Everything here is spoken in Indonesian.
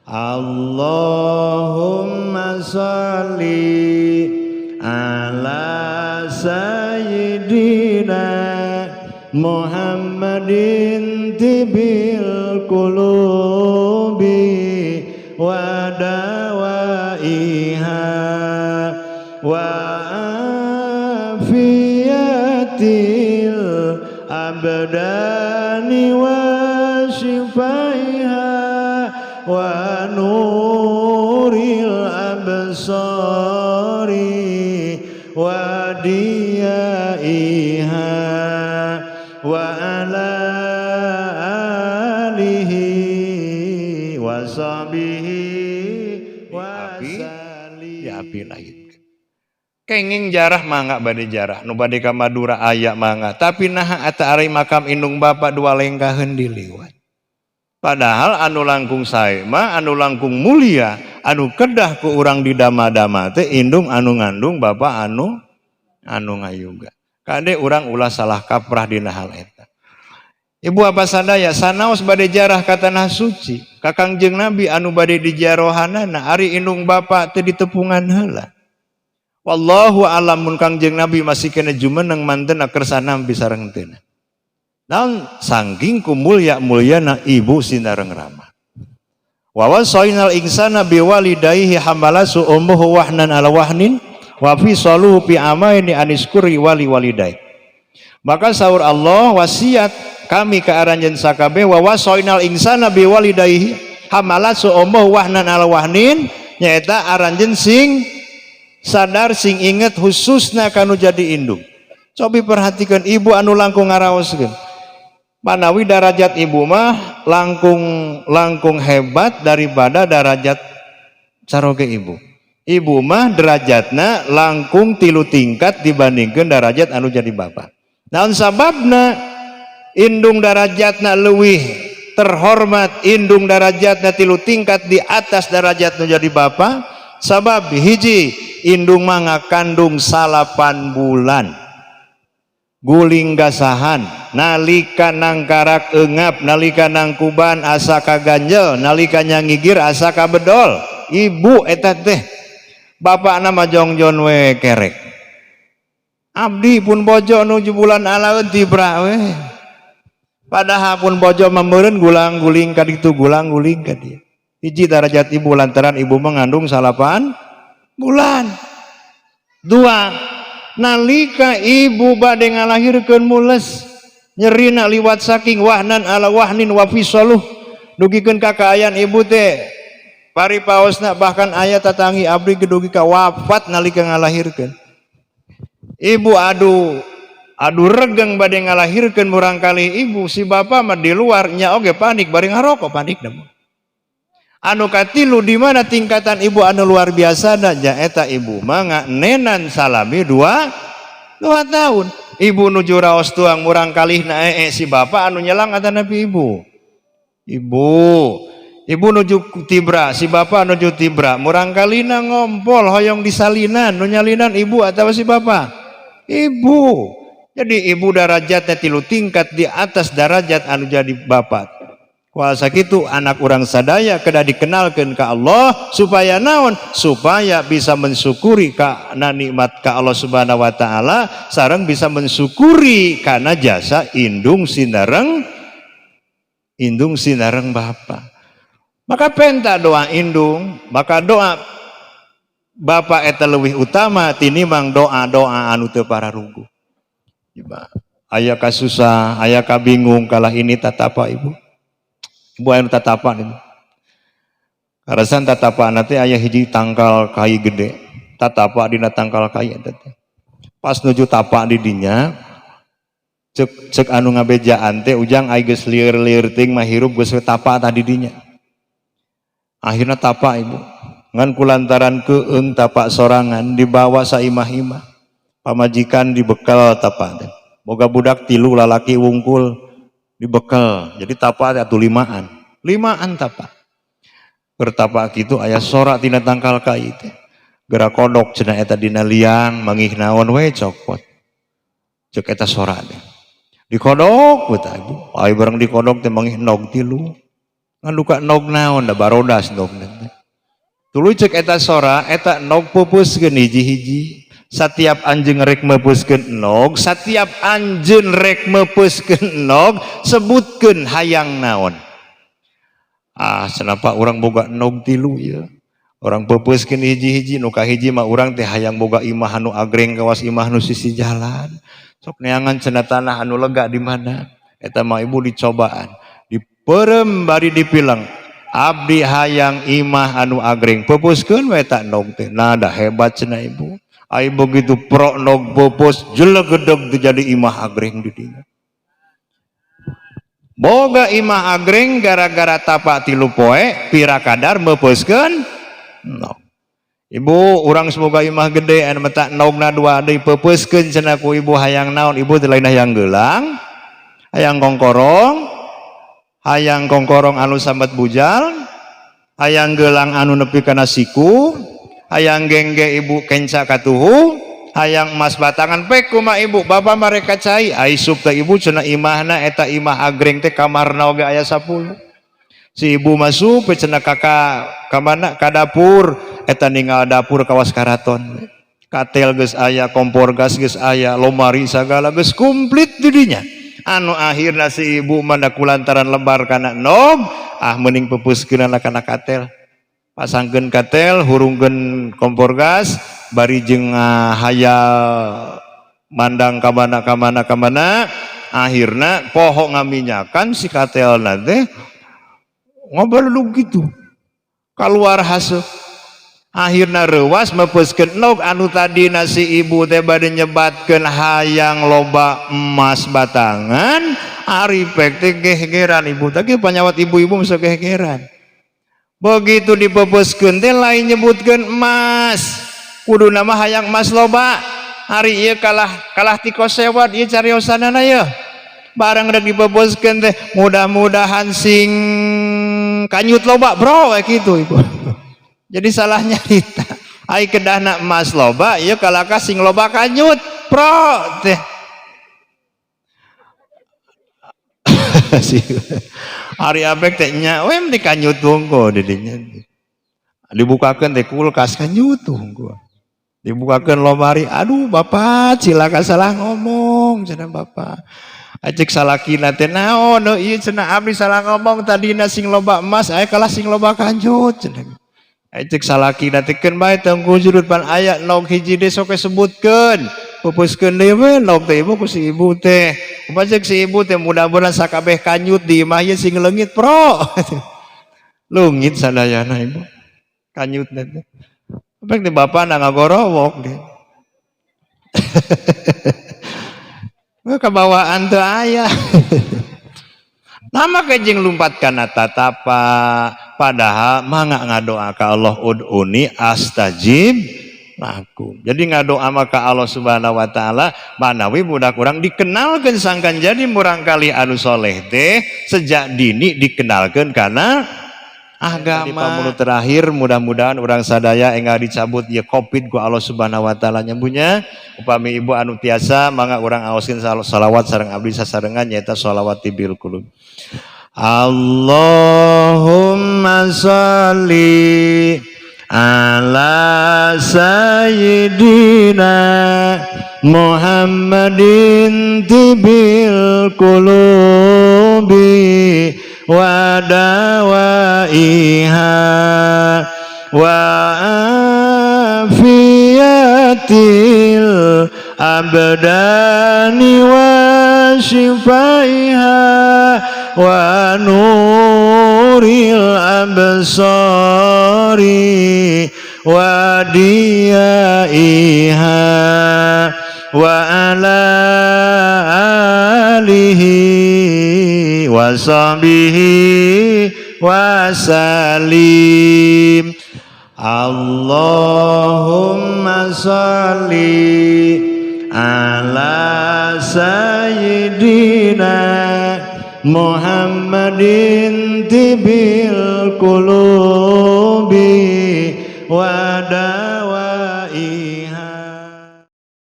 Allahumma sholli ala sayyidina Muhammadin tibil qulubi wa dawaiha wa afiyatil abdani wa shifaiha wa nuril absari wa diyaiha wa ala alihi wa sahbihi wa sallim. Ya api lain kenging jarah mangga bade jarah nu bade ka Madura aya mangga tapi nah ata ari makam indung bapa dua lengkaheun diliwat. Padahal anu langkung sae mah anu langkung mulia anu kedah ku urang di dama-dama teh indung anu ngandung bapa anu ngayuga. Kade urang ulah salah kaprah dina hal eta. Ibu apa sadaya sanaos bade jarah ka tanah suci ka Kangjeng Nabi anu bade dijarohanana ari indung bapa teh ditepungan heula. Wallahu alam mun Kangjeng Nabi masih kena jumeneng manten kersana bisareng teu. Naon sangking mulyana ibu sinareng rama. Wa wasainal insana biwalidayhi hamalasu ummuhu wahnan ala wahnin wa fisaluhu fi amaini aniskuri walidayhi. Maka saur Allah wasiat kami ke aranjeun sakabeh wa wasainal insana biwalidayhi hamalasu ummuhu wahnan ala wahnin nyaeta aranjeun sing sadar sing inget khususna kanu jadi indung. Cobi perhatikan ibu anu langkung ngaraoskeun. Manawi darajat ibu mah langkung hebat daripada darajat saroge ibu. Ibu mah derajatna langkung 3 tingkat dibandingkan darajat anu jadi bapak. Naon sababna indung darajatna leuwih terhormat, indung darajatna 3 tingkat di atas darajat nu jadi bapak. Sabab hiji indung mah ngakandung 8 bulan. Guling gasahan nalika nangkarak engap nalika nangkuban asa kaganjel nalika nyangigir asa kabedol ibu eta teh bapak nama jongjon we kerek abdi pun bojo nuju bulan alaeun tibra we padahal pun bojo memeureun gulang guling ka ditu gulang guling ka dieu hiji darajat ibu lantaran ibu mengandung 8 bulan. 2 nalika ibu bade ngalahirkeun mules nyerina liwat saking wahnan ala wahnin wa fisaluh dugikeun kakaayaan ibu teh paripaosna bahkan aya tatangi abdi gedugi ka wafat nalika ngalahirkeun ibu adu regeng bade ngalahirkeun murangkali ibu si bapa mah di luar nya oge panik bari ngaroko panik demu. Anu katilu di mana tingkatan ibu anu luar biasa nya eta ibu mah nganenan salami 2 tahun. Ibu nuju raos tuang murang kalihna si bapak anu nyelang atana ibu. Ibu nuju tibra si bapak nuju tibra murang kalina ngompol hoyong disalinan nu nyalinan ibu atawa si bapak. Ibu. Jadi ibu darajatnya 3 tingkat di atas darajat anu jadi bapak. Kuasa kitu anak orang sadaya kedah dikenalkan ke Allah supaya naon supaya bisa mensyukuri kana nikmat ka Allah Subhanahu wa taala sareng bisa mensyukuri kana jasa indung sinareng bapa. Maka penta doa indung maka doa bapa eta leuwih utama tinimbang doa-doa anu teu pararugu. Aya kasusah aya kabingung kalah ini tatapa ibu. Ibu anu tatapa ini. Karasan tatapa nanti ayah hiji tangkal kai gede. Tatapa dina tangkal kai eta teh. Pas nuju tapa di dinya cek anu ngabejaan teh ujang aya geus lieur-lieur teuing mah hirup geus tapa tadi dinya. Akhirna tapa ibu. Ngan kulantaran keung tapa sorangan dibawa saimah-imah. Pamajikan dibekal tapa teh. Boga budak 3 lalaki wungkul dibekal jadi tapa atuh 5an tapa bertapa gitu aya sorak tina tangkal kai teh geura kodok cenah eta dina liang mangih naon we cokot cek eta sorak teh dikodok we tah ibu ai bareng dikodok teh mangih endog 3 ngaduka nog naon da barodas nog tuluy cek eta sora eta nog pupuskeun hiji-hiji setiap anjeun rek mepuskeun nog setiap anjeun rek mepuskeun nog sebutkeun hayang naon kenapa orang boga nog tilu ya orang pepuskeun hiji-hiji nu kahiji mah urang teh hayang boga imah anu agreng kawas imah nu sisi jalan sok neangan cenah tanah anu lega di mana eta mah ibu dicobaan diperem bari dipilang abdi hayang imah anu agreng pepuskeun we eta nog teh nada hebat cenah ibu ai begitu pro nog pupus jelegedeg jadi imah agreng di dinya boga imah agreng gara-gara tapak tilu poe pira kadar mepuskeun nog ibu urang semoga imah gede anu mata nogna dua deui pepuskeun cenah ku ibu hayang naon ibu teh lain hayang geulang hayang kongkorong anu sambat bujal hayang geulang anu nepi kana siku hayang gengge ibu kenca katuhu hayang emas batangan pek kumaha ibu bapa mereka cai ai sup teh ibu cenah imahna eta imah agreng teh kamarna oge aya 10 si ibu masuk cenah kakak ka mana ka dapur eta ninggal dapur kawas karaton katel geus aya kompor gas geus aya lomari sagala geus komplit di dinya anu akhirna si ibu mah kulantaran lebar kana nog mending pepuskeun kana katel pasangkeun katel hurungkeun kompor gas bari jeung hayal mandang ka mana akhirna poho ngaminyakan si katelna teh ngobrol gitu keluar hasil akhirna reuwas mepuskeun nog anu tadina si ibu teh bade nyebatkeun hayang loba emas batangan ari pek teh gegeran ibu teh panyawat ibu-ibu masa gegeran begitu dipepuskeun teh lain nyebutkeun emas kudu nama hayang emas loba hari ieu kalah ti kosewat ieu cariosanana ya barang rek dipepuskeun teh mudah-mudahan sing kanyut loba bro kayak gitu ibu jadi salahnya kita ai kedahna emas loba ieu kalaka sing loba kanyut bro teh hari abek teh nya we meni kanyut tunggu di dinya dibukakeun teh kulkas kanyut tunggu dibukakeun lomari aduh bapak silakan salah ngomong cenah bapak ajek salakina teh naon ieu cenah abdi salah ngomong tadina sing loba emas aya kalah sing loba kanyut cenah ajek salakina teh keun bae tanggu jurut pan aya nog hiji teh sok sebutkeun pupuskeun deui we nog teh ibu ku si ibu teh upajek si ibu teh mudah-mudahan sakabeh kanyut di imah ieu sing leungit pro leungit sadayana ibu kanyut teh apek teh bapana ngagorowok deh kebawaan teu aya nama kejeng lumpat kana tatapa padahal mangga ngadoa ka Allah ud'uni astajib lakum jadi ngadoa maka Allah subhanahu wa ta'ala manawi budak urang dikenalkeun sangkan jadi murang kali anu soleh teh sejak dini dikenalkeun kana agama pamulut terakhir mudah-mudahan orang sadaya enggal dicabut ya covid ku Allah subhanahu wa ta'ala nyambunya upami ibu anu tiasa mangga urang aoskeun salawat sareng abdi sasarengan nyaeta shalawat tibil qulub Allahumma sholli ala sayyidina Muhammadin tibil qulubi wa dawaiha wa afiyatil abdani wa shifaiha wa nuril absari wa diyaiha wa ala alihi wa sahbihi wa salim Allahumma sholli ala sayyidina Muhammadin tibil qulubi wa